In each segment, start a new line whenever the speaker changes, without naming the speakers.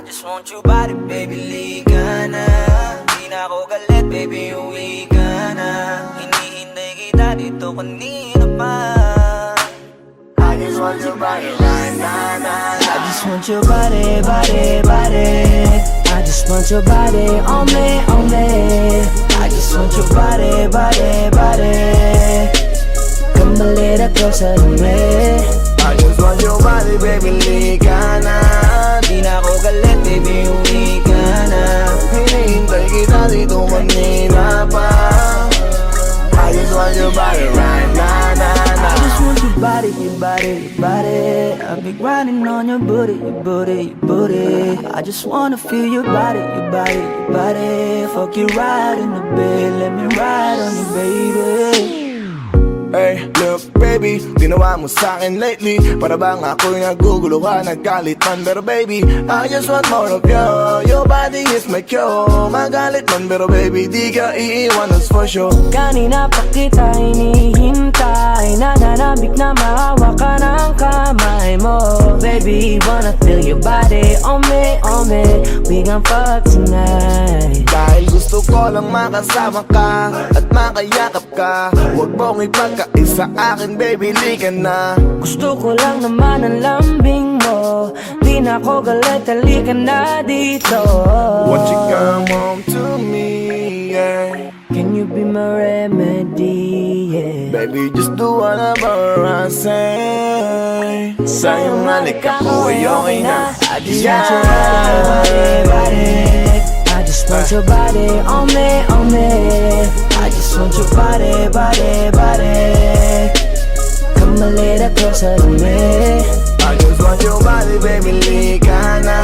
just want your body, baby, liga na. Di na ako galit, baby, uwi ka na. Hinihintay kita dito kanina pa. I just want your body right now. I just want your body, body, body. I just want your body on me, on me. I just want your body, body, body. Come a little closer to me. I just want your body, baby, liga na. Di na ako galit, baby, uwi ka na. Hinihintay kita dito kanina pa. I just want your body right now, I just want your body, your body, your body. I've been grinding on your booty, your booty, your booty. I just wanna feel your body, your body, your body. Fuck you right in the bed, let me ride on you, baby.
Hey, look baby, ginawa mo sa'kin lately. Para bang ako'y nagugulo ka, naggalit man. Pero baby, I just want more of you. Your body is my cure. Magalit man pero baby, di ka iiwan, that's for sure.
Kanina pa kita hinihintay, nananabik na mahawa ka ng kamay mo. Baby, wanna feel your body on me, on me. We gon' fuck tonight.
Dahil gusto ko lang makasama ka at makayakap ka. Huwag mong ipagkaisa akin, baby, liga na.
Gusto ko lang naman ang lambing mo. Di na ako galit, halika na dito.
Won't you come home to me, yeah.
Can you be my remedy, yeah.
Baby, just do whatever I say. Sa'yong halik ako ay okay na.
I just want your body, body. I just want your body on me, on me. I just want your body, body, body. Come a little closer to me.
I just want your body, baby, liga na.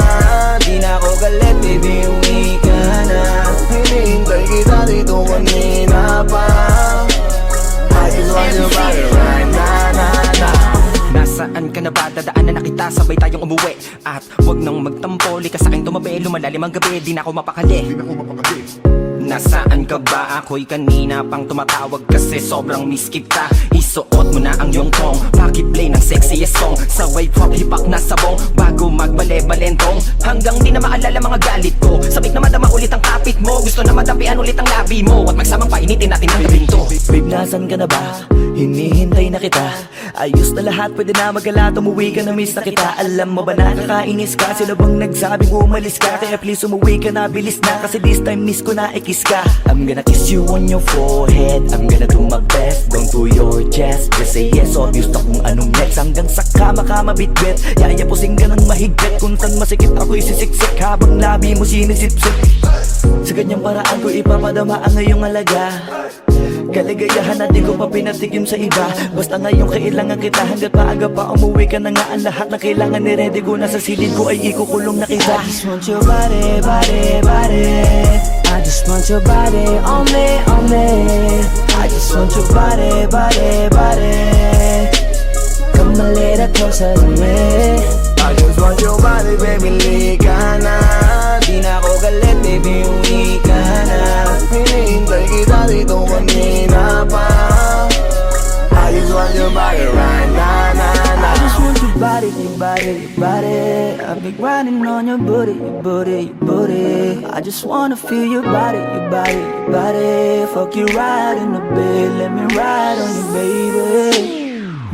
Di na ako galit, baby, uwi ka na.
Hinihintay kita dito kanina pa. I just want your body right now.
Nasaan ka na ba? Dadaanan na kita, sabay tayong umuwi. At wag nang magtampo, lika sa'king tumabi. Lumalalim ang gabi, di na ako mapakali. Nasaan ka ba? Ako'y kanina pang tumatawag kasi sobrang miss kita. Isuot mo na ang iyong tong, pakiplay ng sexiest song. Sa wave hop, hipak na sabong, bago magbale-balentong. Hanggang di na maalala mga galit ko. Sabik na madama ulit ang kapit mo. Gusto na madapian ulit ang labi mo. At magsamang painitin natin ang gabing to.
Babe, nasan ka na ba? Hinihintay na kita. Ayos na lahat, pwede na magala. Umuwi ka na, miss na kita. Alam mo ba na nakainis ka? Sila bang nagsabing umalis ka? Kaya please umuwi ka na, bilis na. Kasi this time miss ko na ikis ka. I'm gonna kiss you on your forehead. I'm gonna do my best down to your chest. Just say yes, obvious na kung anong next. Hanggang sa kama ka mabitbit. Yayapusing ka ng mahigpit. Kung saan masikip ako'y sisiksik. Habang labi mo sinisipsip. Sa ganyang paraan ko ipapadama ang ngayong alaga. Kaligayahan na di ko pa pinatikim sa iba. Basta ngayon kailangan kita. Hanggat maaga pa umuwi ka na nga. Ang lahat na kailangan ni-ready ko. Nasa silid ko ay ikukulong na kita. I just want your body, body, body. I just want your body on me, on me. I just want your body, body, body. Come a little closer to me.
I just want your body, baby, liga na.
Di na ako galit, baby, uwi ka na.
Hinihintay kita dito kanina pa. I just want your body right now.
I just want your body, your body, your body. I've been grinding on your booty, your booty, your booty. I just wanna feel your body, your body, your body. Fuck you right in the bed, let me ride on you, baby.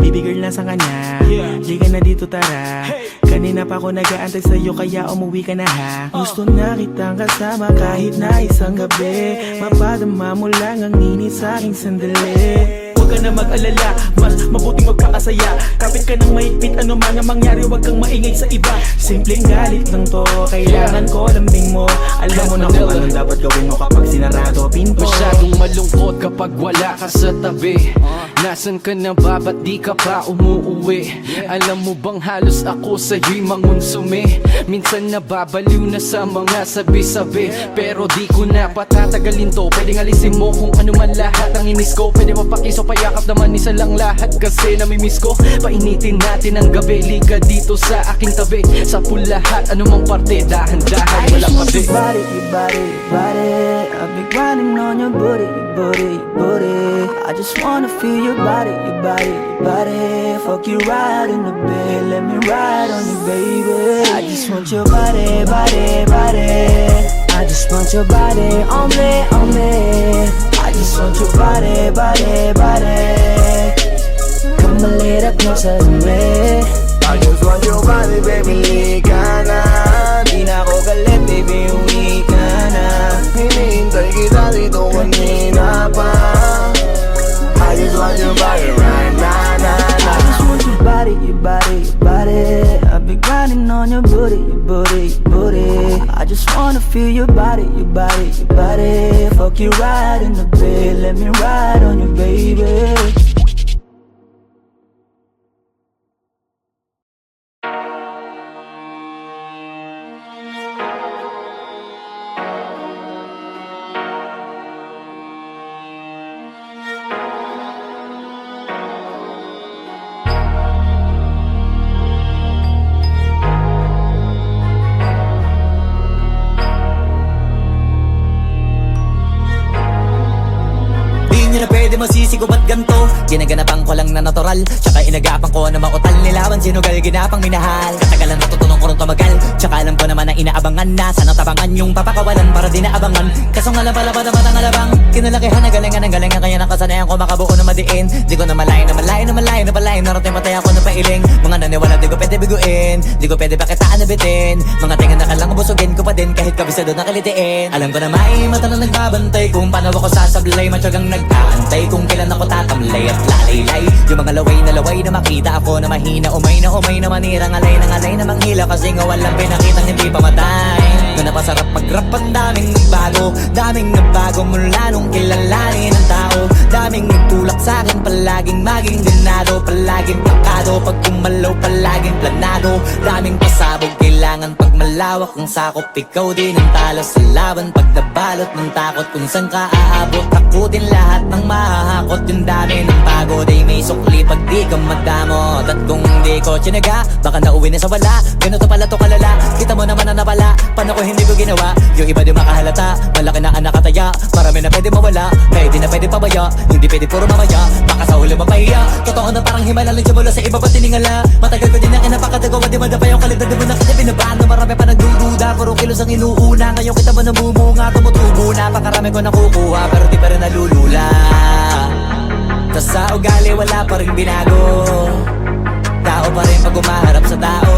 Baby girl, nasa kanya? Di ka na dito, tara. Kanina pa ako nag-aantay sa'yo, kaya umuwi ka na ha. Gusto na kitang kasama kahit na isang gabi. Mapadama mo lang ang init sa'king sandali. Huwag ka na mag-alala, mas mabuting magpakasaya. Kapit ka ng mahigpit, ano man ang mangyari, huwag kang maingay sa iba. Simpleng galit lang to, kailangan ko lambing mo. Alam mo na kung anong dapat gawin mo kapag sinarado pinto.
Masyadong malungkot kapag wala ka sa tabi. Nasaan ka na ba? Ba't di ka pa umuuwi? Alam mo bang halos ako sa'yo'y mangonsume? Minsan nababaliw na sa mga sabi-sabi. Pero di ko na patatagalin to. Pwedeng alisin mo kung ano man lahat ang inis ko. Pwede mapakiso, payakap naman isa lang lahat. Kasi namimiss ko. Painitin natin ang gabi. Liga dito sa aking tabi. Sa pool lahat, anumang parte. Dahan-dahan, walang
I just want
kabi.
your body, your body, your body. I've been grinding on your booty, your booty, your booty. I just wanna feel your body, your body, your body. Fuck you right in the bed, let me ride on you, baby. I just want your body, body, body. I just want your body on me, on me. I just want your body, body, body. Come a little closer to me.
I just want your body, baby, lika na.
Di na ako galit, baby, uwi ka na.
Hinihintay kita dito kanina pa. I just want your body right now,
I just want your body, your body, your body. I've been grinding on your booty, your booty, your booty. I just wanna feel your body, your body, your body. Fuck you right in the bed, let me ride on you, baby.
Di na pwede masisi ko ba't ganto. Ginaganapan ko lang na natural, tsaka inagapan ko na mautal. Nilawan sinugal, ginapang minahal. Katagalan natutunan ko rin tumagal, tsaka alam ko naman na inaabangan na. Sana tabangan yung papakawalan para di naabangan. Kaso nga lang pala mata ang alabang. Kinalakihan na galingan ng galingan, kaya nakasanayan ko makabuo na madiin. Di ko na malayo na malayo na malayo na malayo. Narating matay ako ng pailing. Mga naniwala di ko pwede biguin, di ko pwede pakitaan na bitin. Mga tingan na kalang busugin ko pa din kahit kabisado na kalitiin. Alam ko na may mata na nagbabantay kung paano ako sasablay. Matyagang nag-aantay kung kailan ako tatamlay at lalaylay. Yung mga laway na makita ako na mahina. Umay na manirang alay na manghila. Kasi nga walang pinakitang hindi pamatay. Na napasarap mag-rap ang daming nagbago mula nung kilalanin ng tao. Daming nagtulak sa'kin, palaging maging ganado. Palaging plakado, pag kumalaw palaging planado. Daming pasabog, kailangan pag malawak ang sakop. Ikaw din ang talo sa laban, pag nabalot ng takot. Kung saan ka aabot, ako din lahat ng mahahakot. Yung dami ng pagod ay may sukli pag di ka madamot. At kung di ko tsinaga, baka nauwi na sa wala. Ganito pala to kalala, kita mo naman na napala. Paano ko hindi ko ginawa, yung iba di makahalata. Malaki na ang nakataya, marami na pwede mawala. Pwede na pwede pabaya, hindi pwede puro mamaya. Baka sa huli mapahiya, totoo na parang himala lang siya mula sa iba pa tiningala. Matagal ko din na kinapakatagawa, di madapa yung kalidad. Di mo na kita binabaan na marami pa nagdududa. Puro kilos ang inuuna, ngayon kita ba namumunga. Tumutubo na, pakarami ko nakukuha, pero di pa rin nalulula. Tas sa ugali wala pa rin binago. Tao pa rin pag umaharap sa tao.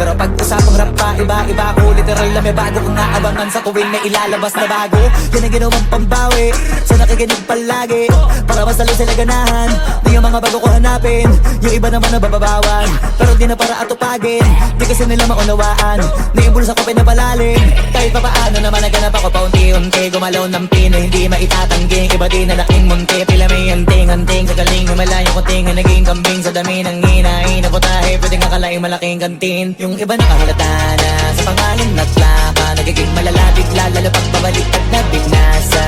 Pero pag usapang rap pa, iba-iba ako. Literal na may bago kong naabangan sa tuwing may ilalabas na bago. Yan ang ginawang pambawi, sa nakikinig palagi. Para mas lalo sila ganahan, di yung mga bago ko hanapin. Yung iba naman nabababawan, pero di na para atupagin. Di kasi nila maunawaan, na yung bulsa ko pinapalalim. Kahit pa paano naman naganap ako paunti-unti. Gumalaw ng pino, hindi maitatangging. Iba din na laking munti, pila may anting-anting. Sa galing malayo ko tinga, naging kambing. Sa dami ng hinahin, naputahe, pwedeng akalaing malaking kantin. Yung iba nakahalata na sa pangalan at laka. Nagiging malala bigla, lalo pag babalik at nabignasa.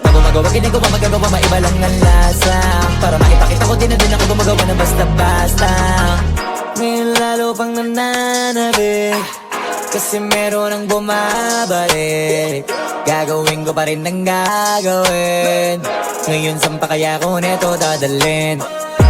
Pag gumagawa, ginagawa, magagawa, maiba lang ang lasa. Para maipakita ko din na din ako gumagawa ng basta-basta. Ngayon lalo pang nananabik, kasi meron ang bumabalik. Gagawin ko pa rin ang gagawin. Ngayon saan pa kaya ko neto dadalhin?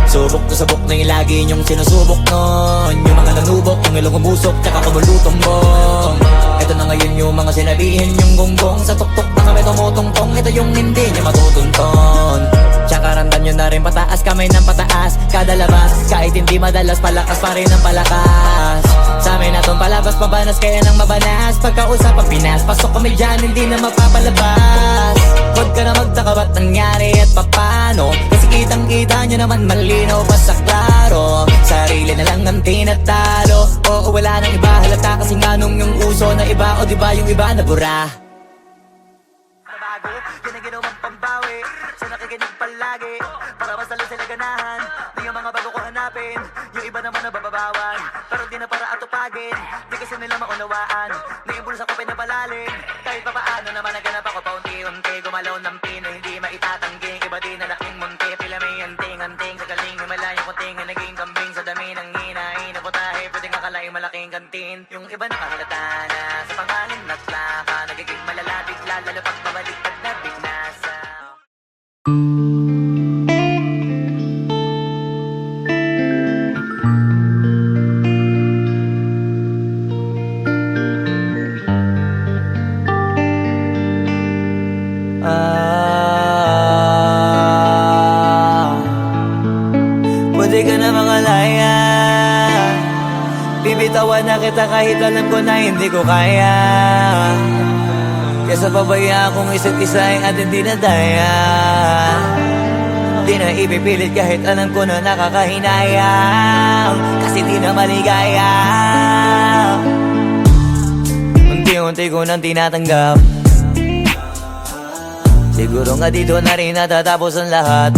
Subok to sabok na yung lagi niyong sinusubok nun. Yung mga nanubok, yung ilong umusok, tsaka kumulutong bong. Ito na ngayon yung mga sinabihin yung gonggong. Sa tuktok na kami tumutungtong, ito yung hindi niya matutunton. Tsaka ramdam nyo na rin pataas, kamay ng pataas. Kada labas, kahit hindi madalas, palakas pa rin ang palakas. Sa amin na tong palabas, pabanas kaya nang mabanas. Pagkausap ang Pinas, pasok kami dyan, hindi na mapapalabas. Huwag ka na magtaka ba't nangyari at papano. Kasi kitang-kita nyo naman malinaw pa sa klaro. Sarili na lang ang tinatalo. Oo, wala nang iba halata kasi nga nung yung uso na iba. O diba yung iba nabura. Nabago, yun ang ginawang pambawi. Sa nakikinig palagi, para mas lalo sila ganahan. Di yung mga bago ko hanapin, yung iba naman nabababawan. Pero di na para atupagin, di kasi nila maunawaan. Na yung bulsa ko pinapalalim, kahit pa paano naman naganap ako paunti-unti. Gumalaw ng pino, hindi maitatangging. Iba din na laking munti, pila may anting-anting. Sa galing may malayo ko tinga, naging kambing. Sa dami ng hinahin, naputahe, pwedeng akalaing malaking kantin. Yung iba nakahalata na sa pangalan at laka. Nagiging malala bigla, lalo pag babalik at nabignasa.
Pwede ka na makalaya. Bibitawan na kita kahit alam ko na hindi ko kaya. Kesa pabayaan kong isa't isa ay ating dinadaya. Di na ipipilit kahit alam ko na nakakahinayang, kasi di na maligaya. Unti-unti ko nang tinatanggap. Siguro nga dito na rin natatapos ang lahat.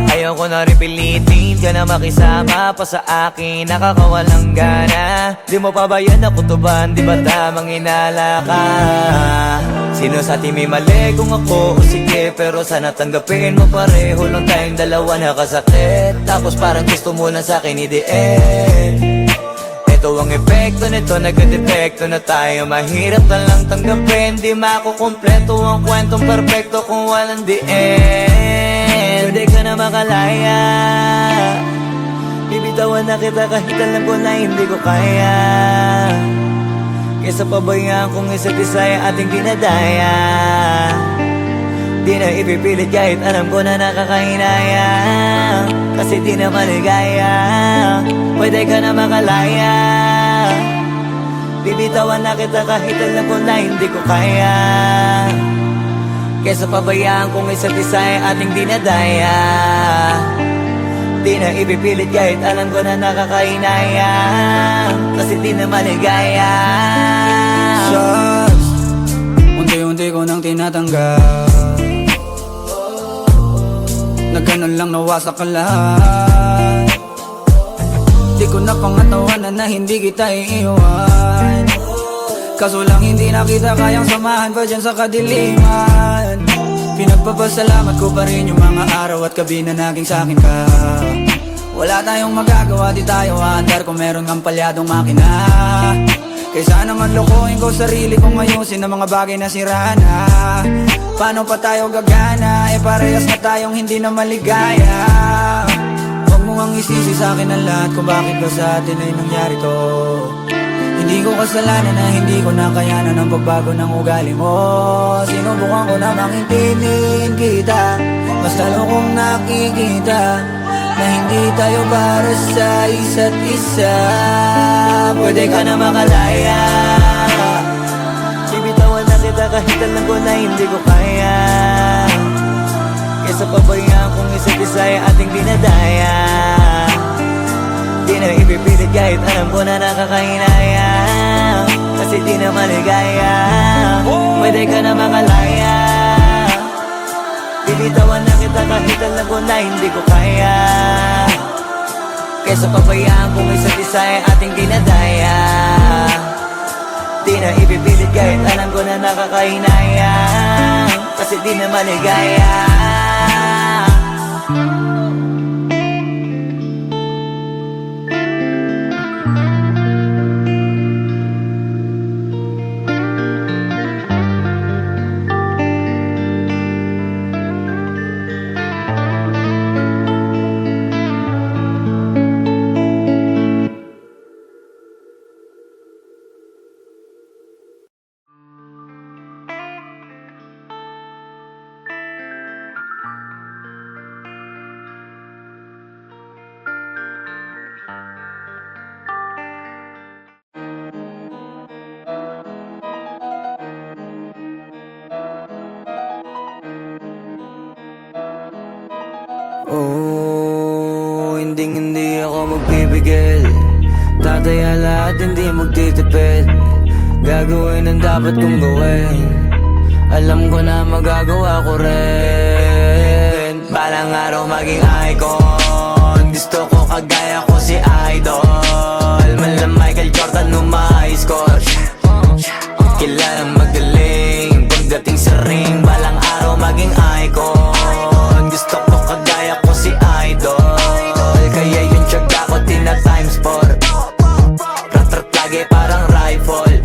Ayaw ko na rin pilitin ka na makisama pa sa akin, nakakawalang gana. Di mo pa ba yan nakutuban, di ba tamang inala ka? Sino sa atin may mali kung ako o sige, pero sana tanggapin mo pareho lang tayong dalawa nakasakit. Tapos parang gusto mo lang sa akin i-end. Ito ang epekto nito, nagka-depekto na tayo. Mahirap na lang tanggapin, di makukumpleto ang kwentong perfecto kung walang the end. Pwede ka na makalaya. Bibitawan na kita kahit alam ko na hindi ko kaya. Kesa pabayaan kung isa't isa ay ating dinadaya. Di na ipipilit kahit alam ko na nakakahinaya, kasi di na maligaya. Pwede ka na makalaya. Bibitawan na kita kahit alam ko na hindi ko kaya. Kesa pabayaan kung isa't isa ay ating dinadaya. Di na ipipilit kahit alam ko na nakakahinaya, kasi di na maligaya.
Shots, unti-unti ko nang tinatanggap. Na ganun lang nawasak ka lahat. Di ko na pangatawanan na hindi kita iiwan. Kaso lang hindi na kita kayang samahan pa dyan sa kadiliman. Pinagpapasalamat ko pa rin yung mga araw at gabi na naging sa'kin ka. Wala tayong magagawa, di tayo aandar kung meron kang palyadong makina. Kaysa naman lokohin ko sarili kong ayusin ang mga bagay na sira na. Paano pa tayo gagana, eh parehas na tayong hindi na maligaya. Huwag mo ang isisi sa akin ang lahat kung bakit ba sa atin ay nangyari to. Hindi ko kasalanan na hindi ko nakayanan ang pagbago ng ugali mo. Sinubukan ko na maintindihin kita, mas lalo kong nakikita na hindi tayo para sa isa't isa.
Pwede ka na makalaya. Bibitawan na kita kahit alam ko na hindi ko kaya. Kesa pabayaan kung isa't isa ay ating dinadaya. Di na ipipilit kahit alam ko na nakakahinaya, kasi di na maligaya. Pwede ka na makalaya. Bibitawan na kita kahit alam ko na hindi ko kaya. Kesa pabayaan kung isa't isa ay ating dinadaya. Di na ipipilit kahit alam ko na nakakahinaya, kasi di na maligaya. Oh, hindi ako magpipigil. Tataya lahat, hindi magtitipid. Gagawin ang dapat kong gawin. Alam ko na magagawa ko rin. Balang araw maging icon. Gusto ko kagaya ko si Idol. Mala Michael Jordan nung ma-high score. Kilalang magaling pagdating sa ring. Balang araw maging icon. Gusto ko kagaya ko si Idol. Kaya yung tiyaga ko tina times 4. Rat-rat lagi parang rifle.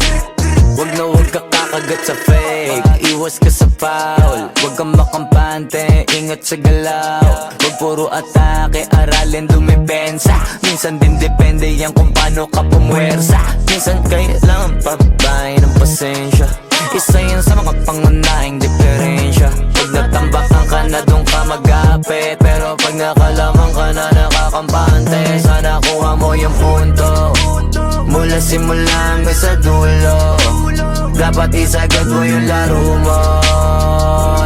Wag na wag ka kakagat sa fake. Iwas iwas ka sa foul. Huwag kang makampante, ingat sa galaw. Huwag puro atake, aralin dumipensa. Minsan din depende yan kung paano ka pumwersa. Minsan kailangan pagbahay ng pasensya. Isa yan sa mga pangunahing diferensya. Pag natambakan ka na doon ka mag-apit, pero pag nakalaman ka na nakakampante, sana kuha mo yung punto. Mula simula hanggang sa dulo, dapat isagad mo yung laro mo.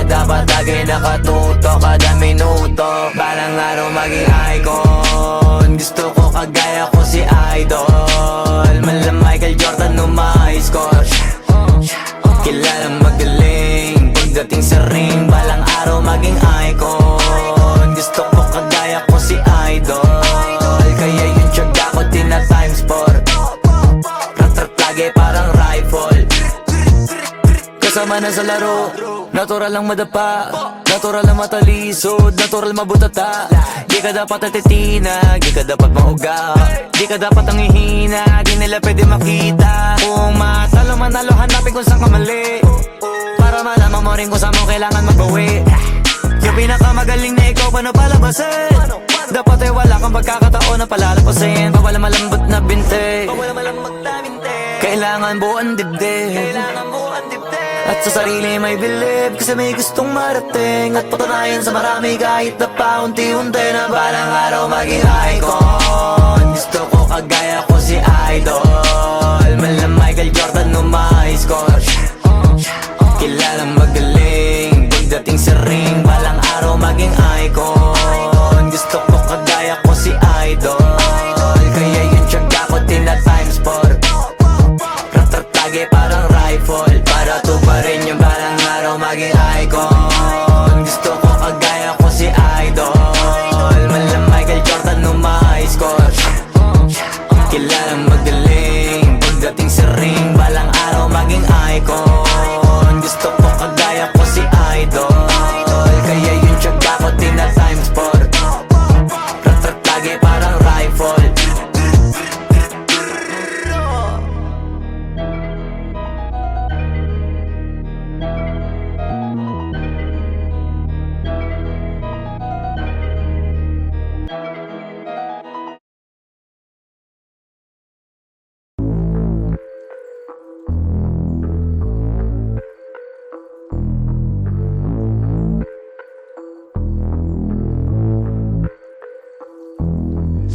Dapat lagi nakatuto kada minuto. Balang araw maging icon. Gusto ko kagaya ko si Idol. Mala Michael Jordan no my score. Kilalang magaling pagdating sa ring. Balang araw maging icon. Gusto ko kagaya ko si Idol. Kaya yung tiyaga ko tina times 4. Rat-rat lagi parang rifle. Kasama na sa laro, natural lang madapa, natural lang matalisod, natural mabutata. Di ka dapat atitina, di ka dapat mauga, di ka dapat ang ihina, di nila pwede makita. Kung matalo manalo, hanapin kung saan ka mali, para malaman mo rin kung saan mo kailangan magbawi. Yung pinakamagaling na ikaw, paano palabasin? Dapat ay wala kang pagkakataon na palalapasin. Pawala malambot na binte, kailangan buuan dibdib. At sa sarili may bilib, kasi may gustong marating. At patunayan sa marami kahit na paunti-unti, na balang araw maging icon. Gusto ko kagaya ko si Idol. Mala Michael Jordan no my score. Kilalang magaling pagdating sa ring. Balang araw maging icon. Gusto ko kagaya ko si Idol. Kaya yung tiyaga ko tina times 4. Rat-rat lagi parang rifle, para tuparin yung balang araw maging icon. Gusto ko kagaya ko si Idol. Mala Michael Jordan no my score. Kilalang magaling pagdating sa ring. Balang araw maging icon. Gusto ko kagaya ko si Idol. Kaya yung tiyaga ko tina times 4. Rat-rat lagi parang rifle.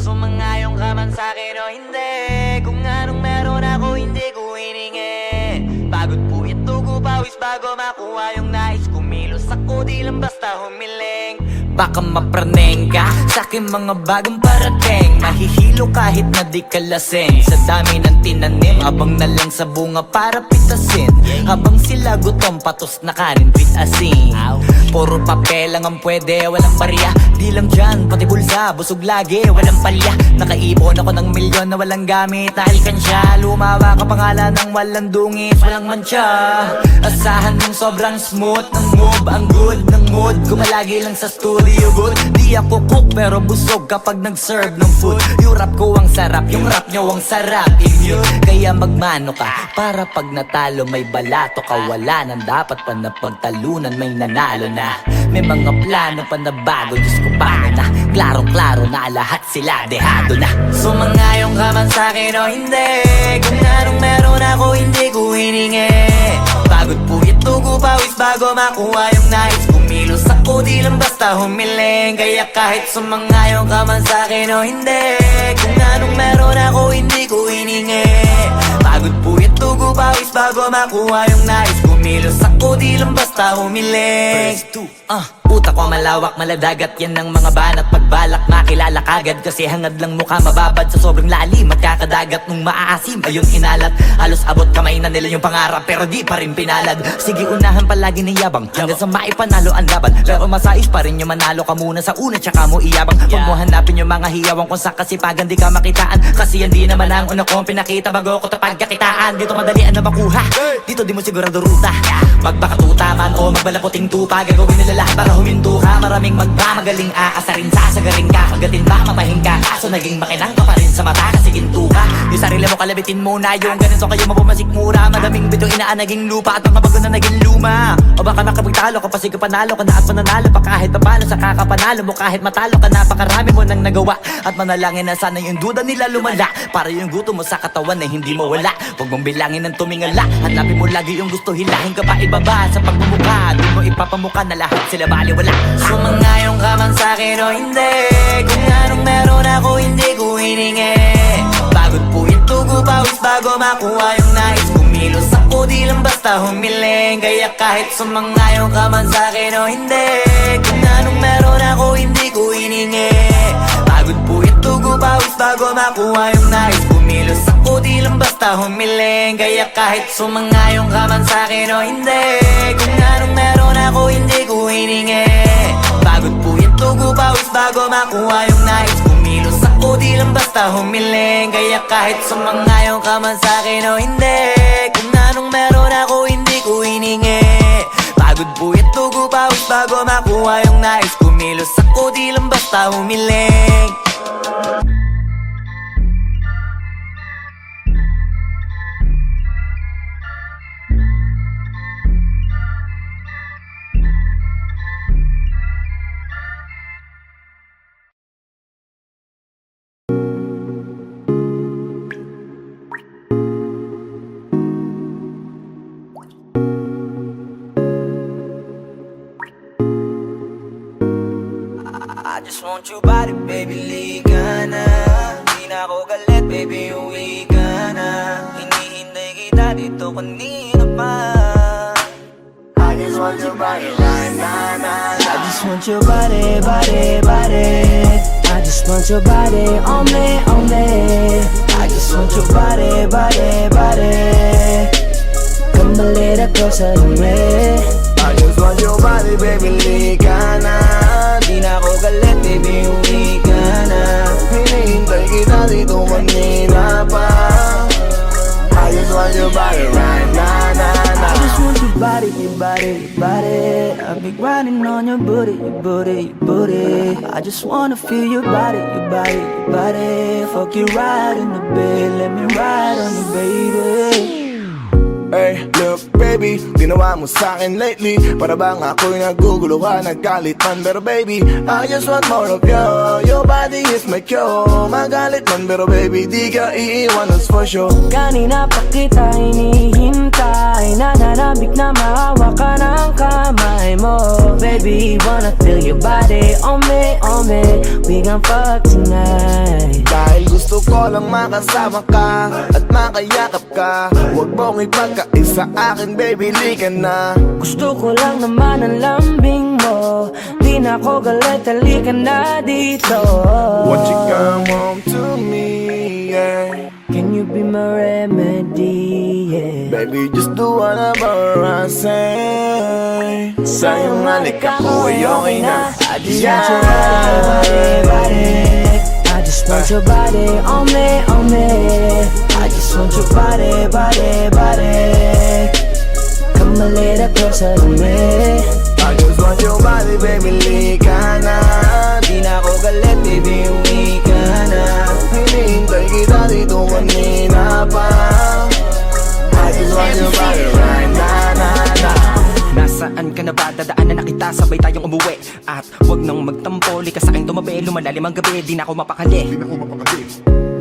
Sumangayong ka man sa'kin o hindi, kung anong meron ako hindi ko hiningi. Pagod po ito ko pawis bago makuha yung nais. Kumilos ako di lang basta humiling. Baka mapraneng ka sa'king mga bagong parating. Mahihilo kahit na di ka lasing. Sa dami ng tinanim, habang na lang sa bunga para pitasin. Habang sila gutom, patos na kanin with asin. Puro papel lang ang pwede, walang barya. Di lang dyan, pati bulsa, busog lagi, walang palya. Nakaipon ako ng milyon na walang gamit na alkansya. Lumawa ka pangalan ng walang dungis, walang mancha. Asahan mong sobrang smooth ng move, ang good ng mood. Gumalagi lang sa studio booth. Di ako cook pero busog kapag nag-serve ng food. Yung rap ko ang sarap, yung rap nyo ang sarap. Immune, kaya magmano ka para pag natalo may balato ka. Wala nang dapat pa na pagtalunan, may nanalo na. May mga plano pa na bago, Diyos ko paano na. Klarong-klaro na lahat sila dehado na. Sumangayong ka man sa'kin o hindi, kung anong meron ako hindi ko hiningi. Pagod po ito ko pawis bago makuha yung nais. Kumilos ako di lang basta humiling. Kaya kahit sumangayong ka man sa'kin o hindi, kung anong meron ako hindi ko hiningi. Pagod po ito ko pawis bago makuha yung nais. Kumilos ako di lang basta humiling. Utak ko malawak, maladagat yan ng mga banat. Pagbalak makilala kagad, kasi hangad lang mukha mababad. Sa sobrang lalim, magkakadagat nung maaasim. Ayun inalat, halos abot kamay na nila yung pangarap, pero di pa rin pinalad. Sige unahan palagi ng yabang, hanggang sa maipanalo ang laban. Pero masais pa rin yung manalo ka muna sa una, tsaka mo iyabang. Huwag mo hanapin yung mga hiyawang kung sa kasipagan di ka makitaan. Kasi yan di naman ang una kong pinakita bago ko tapagkakitaan. Dito madalian na makuha, dito di mo sigurado ruta. Magbakatuta man o
ako magbalaputing tupa. Gagawin nila lahat para huminto ka. Maraming magmamagaling aasarin, sasagarin ka. Kagatin ba mapahing ka, kaso naging makinang ka pa rin sa mata kasi ginto ka. Yung sarili mo kalabitin muna, yung ganito kayo mapumasik mura. Madaming bito inaan naging lupa at mga bago na naging luma. O baka makapagtalo ka pa, sige panalo ka na at mananalo pa kahit papalo sa kakapanalo mo. Kahit matalo ka, napakarami mo nang nagawa. At manalangin na sana yung duda nila lumala, para yung gutom mo sa katawan na hindi mawala. Huwag mong bilangin ng tumingala, hanapin mo lagi yung gusto, hilahin ka pa ibaba sa pagmumukha. Di mo ipapamuka na lahat sila baliwala. Sumangayong ka man sa'kin o hindi, kung anong meron ako hindi ko hiningi. Pagod po ito pawis bago makuha yung nais. Kumilos ako di lang basta humiling. Kaya kahit sumangayong ka man sa'kin o hindi, kung anong meron ako hindi ko hiningi. Pagod po ito pawis bago makuha yung nais. Kumilos ako di lang basta humiling. Kaya kahit sumangayong ka man sa'kin o hindi, kung anong meron ako hindi ko hiningi. Pagod po ito pawis bago makuha yung nais. Kumilos ako di lang basta humiling. Kaya kahit sumangayong ka man sa'kin o hindi, kung anong meron ako hindi ko hiningi. Pagod po ito pawis bago makuha yung nais. Kumilos ako di lang basta humiling.
I just want your body, baby, liga na. Di na ako galit, baby, uwi ka na. Hinihintay kita dito kanina pa.
I just want your body right now,
I just want your body, body, body. I just want your body on me, on me. I just want your body, body, body. Come a little closer to me.
I just want your body, baby, liga na.
Di na ako galit, baby, uwi ka na.
Hinihintay kita dito kanina pa. I just want your body right now,
I just want your body, your body, your body. I've been grinding on your booty, your booty, your booty. I just wanna feel your body, your body, your body. Fuck you right in the bed, let me ride on you, baby.
Hey, look baby, ginawa mo sa'kin lately. Para bang ako'y nagugulo ka, naggalit man. Pero baby, I just want more of you. Your body is my cure. Magalit man pero baby, di ka iiwan, that's for sure.
Kanina pa kita hinihintay, nananabik na mahawa ka ng kamay mo. Baby, wanna feel your body on me, on me. We gon' fuck tonight.
Dahil gusto ko lang makasama ka at makayakap ka. Huwag mong ipagkaisa akin, baby, lika na.
Gusto ko lang naman ang lambing mo. Di na ako galit, halika na dito.
Won't you come home to me, yeah.
Can you be my remedy, yeah.
Baby, just do whatever I say. Sa'yong halika ko ay okay na.
I just want your body, body. I just want your body on me, on me. I just want your body, body, body. Come a little closer to me.
I just want your body, baby, lika na.
Di na ako galit, baby, uwi ka na.
Hinihintay kita dito kanina pa. I just want your body right now,
Nasaan ka na ba? Dadaanan na kita, sabay tayong umuwi. At wag nang magtampo, lika sa'king tumabi. Lumalalim ang gabi, di na ako mapakali.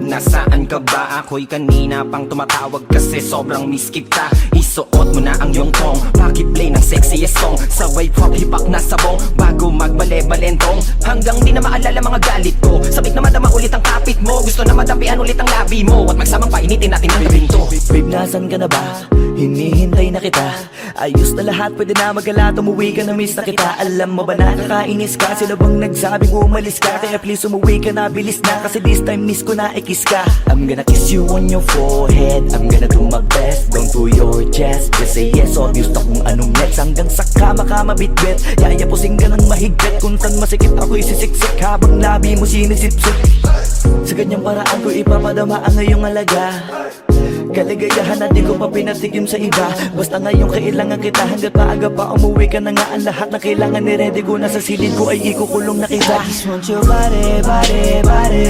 Nasaan ka ba? Ako'y kanina pang tumatawag kasi sobrang miss kita. Isuot mo na ang iyong tong, pakiplay ng sexiest song. Sabay pop hip-hop na sabong, bago magbale-balentong. Hanggang di na maalala mga galit ko, sabik na madama ulit ang kapit mo. Gusto na madampian ulit ang labi mo, at magsamang painitin natin ang gabing to.
Babe, nasan ka na ba? Hinihintay na kita. Ayos na lahat, pwede na magala. Umuwi ka na, miss na kita. Alam mo ba nakakainis ka? Sila bang nagsabing umalis ka? Kaya please umuwi ka na, bilis na. Kasi this time miss ko na ikis ka. I'm gonna kiss you on your forehead. I'm gonna do my best down to your chest. Just say yes, obvious na kung anong next. Hanggang sa kama ka mabitbit. Yayapusing ka ng mahigpit. Kung saan masikip ako'y sisiksik, habang labi mo sinisipsip. Sa ganyang paraan ko ipapadama ang iyong alaga. Kaligayahan na di ko pa pinatigim sa iba. Basta ngayon kailangan kita. Hanggat maaga pa umuwi ka na nga. Ang lahat na kailangan ni-ready ko na sa silid ko ay ikukulong na kita. I just want your body, body, body.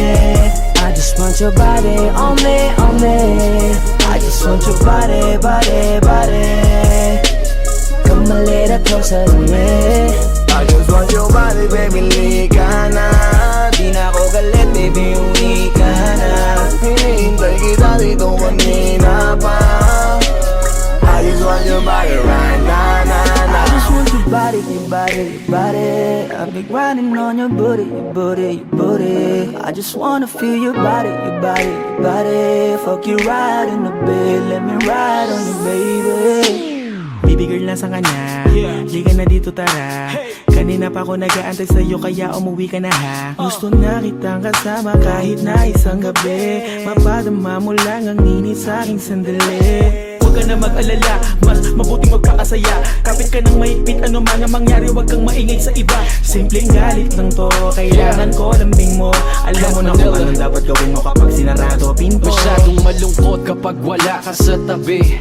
I just want your body on me, on me. I just want your body, body, body. Come a little closer to me.
I just want your body, baby, lika na.
Di na ako galit, baby, uwi ka na.
Hinihintay kita dito kanina pa. I just want your body right now, na, na.
I just want your body, your body, your body. I've been grinding on your booty, your booty, your booty. I just wanna feel your body, your body, your body. Fuck you right in the bed, let me ride on you, baby.
Baby girl nasa kanya, liga na dito tara. Kanina pa ako nag-aantay sa'yo kaya umuwi ka na ha. Gusto na kitang kasama kahit na isang gabi. Mapadama mo lang ang init sa'king sandali. Huwag ka na mag-alala, mas mabuting magkakasaya. Kapit ka ng mahigpit, ano man ang mangyari, huwag kang maingay sa iba. Simpleng galit lang to, kailangan ko lambing mo. Alam mo na kung anong dapat gawin mo kapag sinarado pinto.
Masyadong malungkot kapag wala ka sa tabi.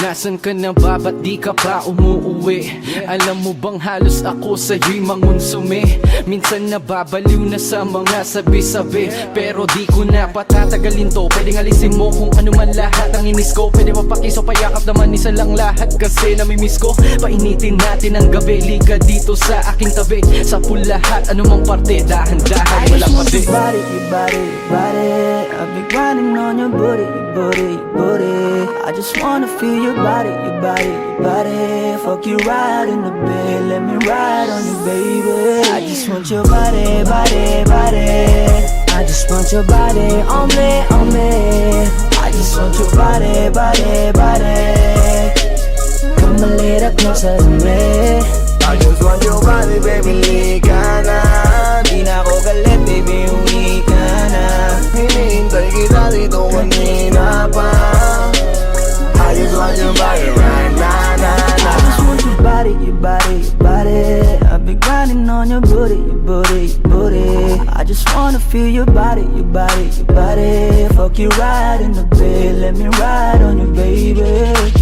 Nasaan ka na ba? Ba't di ka pa umuuwi? Alam mo bang halos ako sa'yo'y mangonsume? Minsan nababaliw na sa mga sabi-sabi. Pero di ko na patatagalin to. Pwedeng alisin mo kung ano man lahat ang inis ko. Pwede mapakiso, payakap naman isa lang lahat. Kasi namimiss ko, painitin natin ang gabi. Liga dito sa aking tabi. Sa pool lahat, anumang parte, dahan-dahan, wala pati.
Your body, your body, your body. I've been grinding on your booty, your booty, your booty. I just wanna feel your body, your body, your body. Fuck you right in the bed, let me ride on you, baby. I just want your body, body, body. I just want your body on me, on me. I just want your body, body, body. Come a little closer to me.
I just want your body, baby, lika na.
Di na ako galit, baby, uwi ka na.
Hinihintay kita dito kanina pa. I just want your body right now, na, na.
I just want your body, your body, your body. I've been grinding on your booty, your booty, your booty. I just wanna feel your body, your body, your body. Fuck you right in the bed, let me ride on you, baby.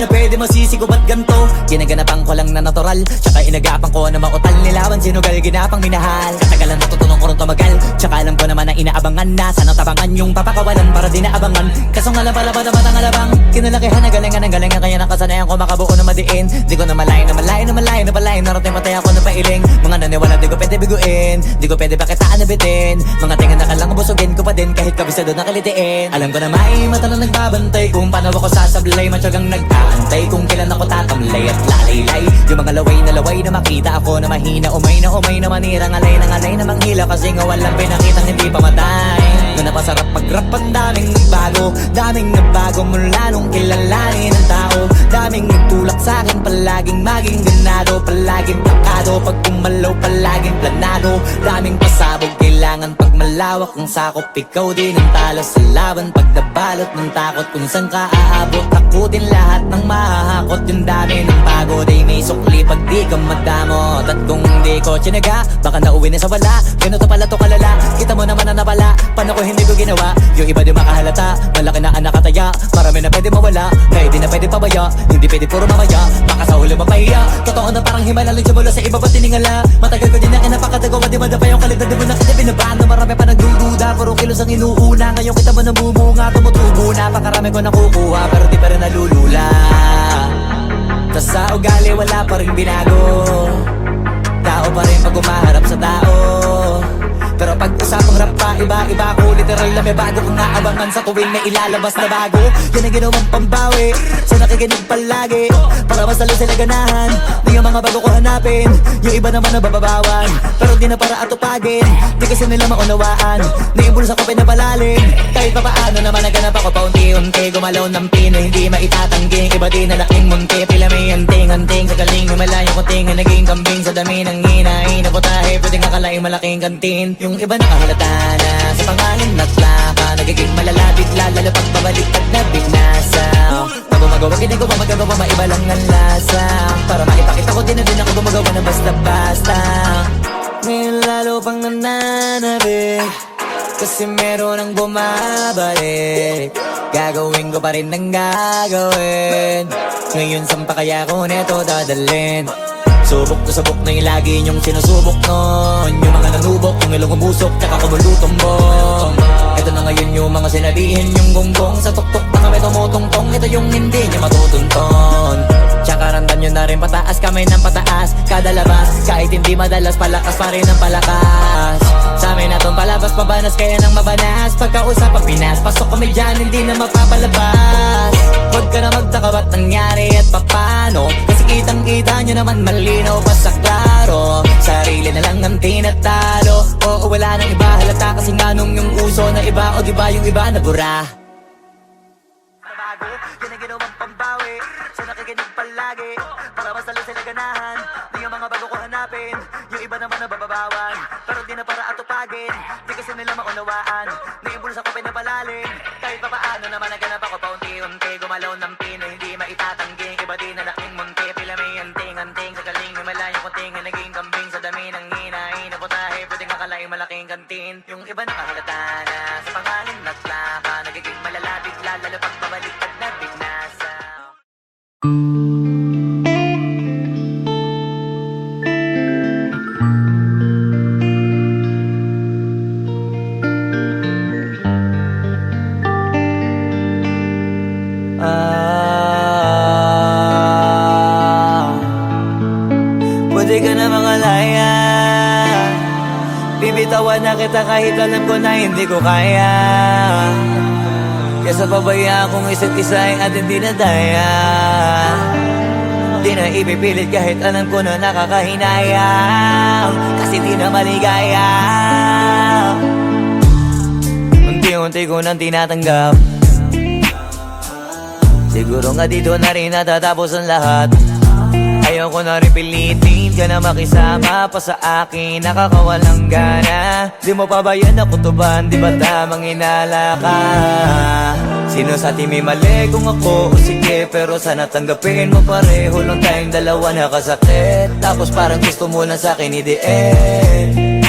Pwede masisigo ba't ganto? Ginaganapan ko lang na natural. Tsaka inagapan ko na mautal nilawan. Sinugal ginapang minahal. Katagalan natutunong ko rin tumagal. Tsaka alam ko naman na inaabangan na. Sana tabangan yung papakawalan para di naabangan. Kaso nga lang pala ba naman ang alabang. Kinalakihan na galingan ang galingan. Kaya nakasanayan ko makabuo na madiin. Di ko na malayo na malayo na malayo na palayo. Narating matay ako na pailing. Mga naniwala di ko pwede biguin. Di ko pwede pakitaan na bitin. Mga tingan na kalang busugin ko pa din. Kahit kabisado na kalitiin. Alam ko na may mata na nagbabantay. Kung paano ako sasablay. Matyagang nag-aantay kung kailan ako tatamlay at lalaylay. Yung mga laway na makita ako na mahina. Umay na manira. Ngalay na manghila. Kasi nga walang pinakitang hindi pamatay. Na napasarap mag-rap ang daming nagbago mula nung kilalanin ang tao. Daming nagtulak sa'kin. Palaging maging ganado. Palaging plakado. Pag kumalaw palaging planado. Daming pasabog kailangan pag malawak ang sakop. Ikaw din ang talo sa laban. Pag nabalot ng takot kung saan ka aabot. Takutin lahat ng mahahakot. Yung dami ng pagod ay may sukli pag di ka madamot. At kung di ko tsinaga, baka nauwi na sa wala. Ganito pala to kalala. Kita mo naman na napala. Paano ko hindi ko ginawa? Yung iba di makahalata. Malaki na anak kataya. Marami na pwede mawala. Kaya di na pwede pabaya. Hindi pwede puro mamaya. Baka sa ulo mapahiya. Totoo na parang himala. Lagyan mula sa iba ba tiningala. Matagal ko din na kinapakatagawa. Di madapa yung kalidad. Di mo na kita binabaan. Na marami pa nagdududa. Puro kilos ang inuuna. Ngayon kita mo namumunga. Tumutubo na. Pakarami ko nakukuha. Pero di pa rin nalulula. Tas sa ugali wala pa rin binago. Tao pa rin pag umaharap sa tao. Pero pag usapang rap pa, iba-iba ko literal na may bago kong naabangan sa tuwing may ilalabas na bago. Yan ang ginawang pambawi sa nakikinig palagi, para mas lalo sila ganahan. Di yung mga bago ko hanapin, yung iba naman nababawan, pero di na para atupagin. Di kasi nila maunawaan, naibulos ako pinapalalim. Kahit pa paano naman naganap ako paunti-unti, gumalaw ng pino, hindi maitatanggi. Iba di na laking munti, pila may anting-anting. Sa galing may malayo kuting, naging kambing sa dami ng hinahin na putahe, pwedeng akalaing malaking kantin. Yung iba nakahalata na sa pangalan na plaka, nagiging malalapit lalo pag pabalik pag nabinasa. Gumagawa, ginagawa, magagawa, maiba lang ang lasa, para maipakita ko din na din ako gumagawa na basta-basta. Ngayon lalo pang nananabik, kasi meron ang bumabalik. Gagawin ko pa rin ang gagawin. Ngayon saan pa kaya ko neto dadalhin? Subok to sabok na yung lagi niyong sinusubok nun. Yung mga nanubok, yung ilong umusok, tsaka kumulutumbong. Ito na ngayon yung mga sinabihin yung gonggong. Sa tuktok na kami tumutungtong, ito yung hindi niya matutunton. Tsaka randan nyo na rin pataas, kamay ng pataas kada labas, kahit hindi madalas, palakas pa rin ang palakas. Sa amin na tong palabas, pabanas, kaya nang mabanas. Pagkausap ang Pinas, pasok kami dyan, hindi na magpapalabas. Huwag ka na magtaka ba't nangyari at papano, kasi kitang-kita nyo naman malinaw pa sa klaro. Sarili na lang ang tinatalo, oo wala nang iba halata, kasi nga nung yung uso na iba, o diba yung iba na bura. Nabago, yan ang ginawang pambawi sa nakikinig palagi, para mas lalo sila ganahan. Di yung mga bago ko hanapin, yung iba naman nababawan, pero di na para atupagin. Di kasi nila maunawaan, naibulos ako pinapalalim. Kahit pa paano naman naganap ako paunti-unti, gumalaw ng pino, hindi maitatanggi. Iba di na laking munti, pila may anting-anting. Sa galing may malayo kuting, naging kambing sa dami ng hinahin na putahe, pwedeng akalaing malaking kantin. Yung iba nakahalata na sa pangalan na plaka, nagiging malalapit lalo pag pabalik pag nabinasa. Pwede ka na makalaya, bibitawan na kita kahit alam ko na hindi ko kaya. Kesa pabayaan kong isa't isa ay ating dinadaya. Di na ipipilit kahit alam ko na nakakahinayang, kasi di na maligaya. Unti-unti ko nang tinatanggap, siguro nga dito na rin natatapos ang lahat. Ayaw ko na rin pilitin ka na makisama pa sa akin, nakakawalang gana. Di mo pa ba yan nakutuban, di ba tamang inala ka? Sino sa atin may mali kung ako o sige, pero sana tanggapin mo pareho lang tayong dalawa nakasakit. Tapos parang gusto mo na sa akin i-end.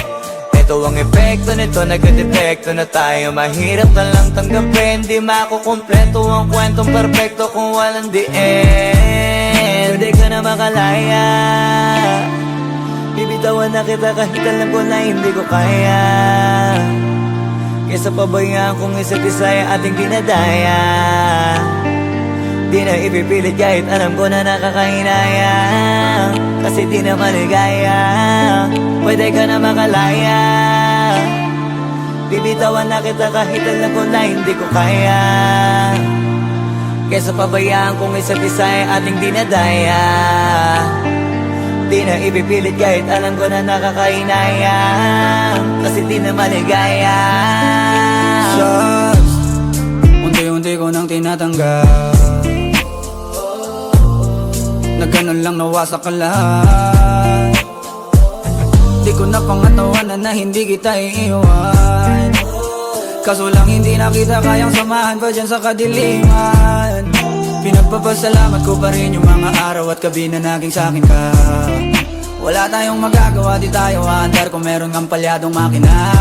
Ito ang epekto nito, nagka-depekto na tayo. Mahirap na lang tanggapin, di makukumpleto ang kwentong perfecto kung walang the end. Pwede ka na makalaya, bibitawan na kita kahit alam ko na hindi ko kaya. Kesa pabayaan kong isa't isa ay ating dinadaya. Di na ipipilit kahit alam ko na nakakahinaya, kasi di na maligaya. Pwede ka na makalaya, bibitawan na kita kahit alam ko na hindi ko kaya. Kesa pabayaan kong isa't isa ay ating dinadaya. Di na ipipilit kahit alam ko na nakakahinaya, kasi di na maligaya.
Shots, unti-unti ko nang tinatanggap, na ganun lang nawasak ka lahat. Di ko na pangatawanan na hindi kita iiwan, kaso lang hindi na kita kayang samahan pa dyan sa kadiliman. Pinagpapasalamat ko pa rin yung mga araw at gabi na naging sa'kin ka. Wala tayong magagawa, di tayo aandar kung meron kang palyadong makina.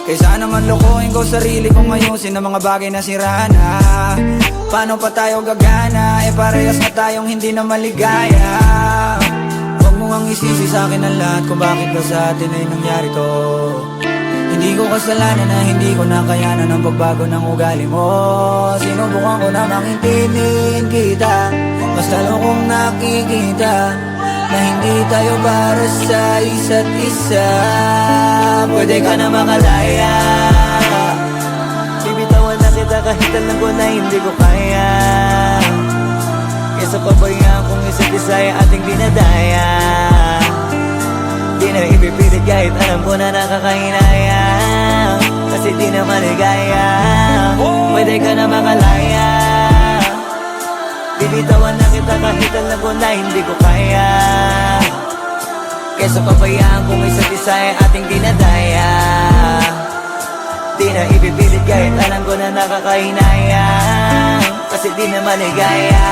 Kaysa naman lokohin ko sarili kong ayusin ang mga bagay na sira na. Paano pa tayo gagana, parehas na tayong hindi na maligaya. Huwag mo ang isisi sa'kin ang lahat kung bakit ba sa atin ay nangyari to. Hindi ko kasalanan na hindi ko nakayanan ang pagbago ng ugali mo. Sinubukan ko na mangintindihin kita, mas lalo kong nakikita na hindi tayo para sa isa't isa. Pwede ka na makalaya, bibitawan na kita kahit alam ko na hindi ko kaya. Kesa pabayaan kung isa't isa ay ating dinadaya. Di na ipipilit kahit alam ko na nakakahinaya, kasi di na maligaya. Pwede ka na makalaya, bibitawan na kita kahit alam ko na hindi ko kaya. Kesa pabayaan kung isa't isa ay ating dinadaya. Di na ipipilit kahit alam ko na nakakahinaya, kasi di na maligaya.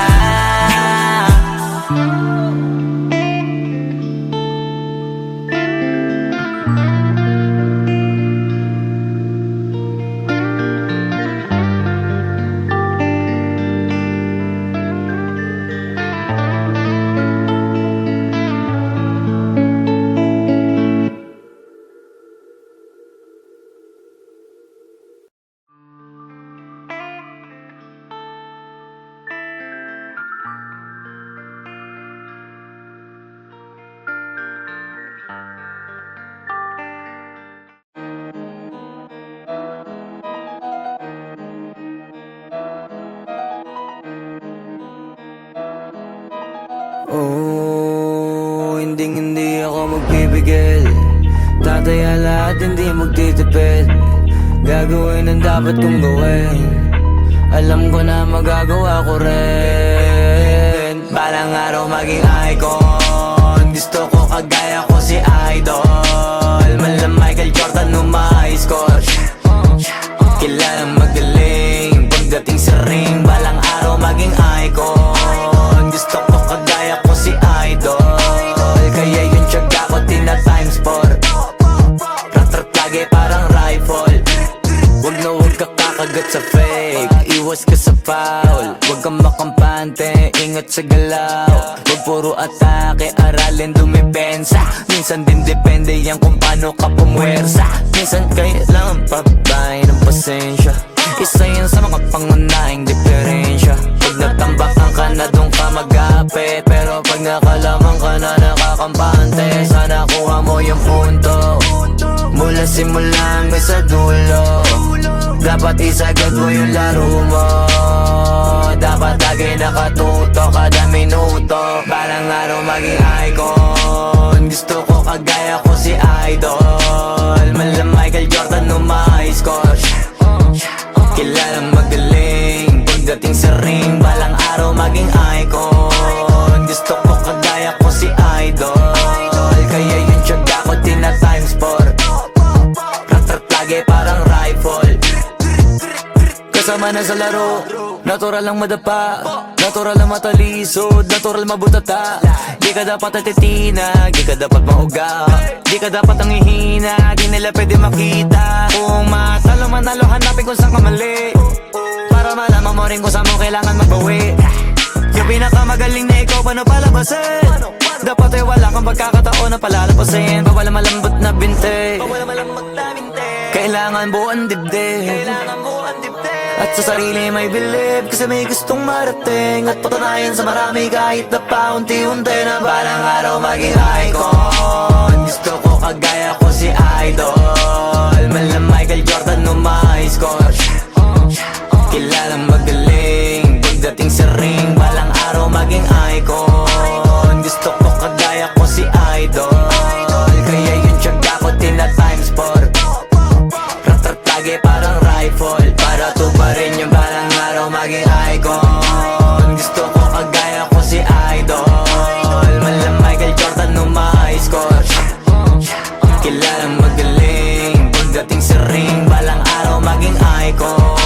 Oh, hindi ako magpipigil. Tataya lahat, hindi magtitipid. Gagawin ang dapat kong gawin. Alam ko na magagawa ko rin. Balang araw maging icon. Gusto ko kagaya ko si Idol. Malam Michael Jordan nung ma-high score. Kilalang magaling pagdating sa ring. Balang araw maging icon. Gusto ko kagaya ko si Idol. Kaya yung tiyaga ko tina times 4. Rat-rat lagi parang rifle. Wag na wag ka kakagat sa fake. Iwas ka sa foul. Wag kang makampante, ingat sa galaw. Wag puro atake, aralin dumipensa. Minsan din depende yan kung paano ka pumwersa. Minsan kailangan pabay ng pasensya. Isa yan sa mga pangunahing diferensya. Pag natambakan ka na doon ka mag-apit, pero pag nakalaman ka na nakakampante, sana kuha mo yung punto. Mula simula hanggang sa dulo, dapat isagad mo yung laro mo. Dapat lagi nakatuto kada minuto. Parang araw maging icon. Gusto ko kagaya ko si Idol. Malam Michael Jordan nung ma-high score. Kilalang magaling pagdating sa ring. Balang araw maging icon. Gusto ko kagaya ko si Idol. Kaya yung tiyaga ko tina times 4. Rat-rat lagi parang rifle. Kasama na sa laro, natural lang madapa, natural lang matalisod, natural mabutata. Di ka dapat atitina, di ka dapat mauga, di ka dapat ang ihina, di nila pwede makita. Kung matalo manalo, hanapin kung saan ka mali, para malaman mo rin kung saan mo kailangan magbawi. Yung pinakamagaling na ikaw, paano palabasin? Dapat ay wala kang pagkakataon na palalabasin. Bawal malambot na binte, kailangan buuan dibdib. At sa sarili may believe, kasi may gustong marating. At patunayan sa marami kahit na paunti-unti, na balang araw maging icon. Gusto ko kagaya ko si Idol. Malam Michael Jordan nung ma-high score. Kilalang magaling pagdating sa ring. Balang araw maging icon. Gusto ko kagaya ko si Idol. Kaya yung tiyaga ko tina times 4. Rat-rat lagi parang rifle, para tuparin yung balang araw maging icon. Gusto ko kagaya ko si Idol. Malam Michael Jordan nung ma-high score. Kilalang magaling pagdating sa ring. Balang araw maging icon.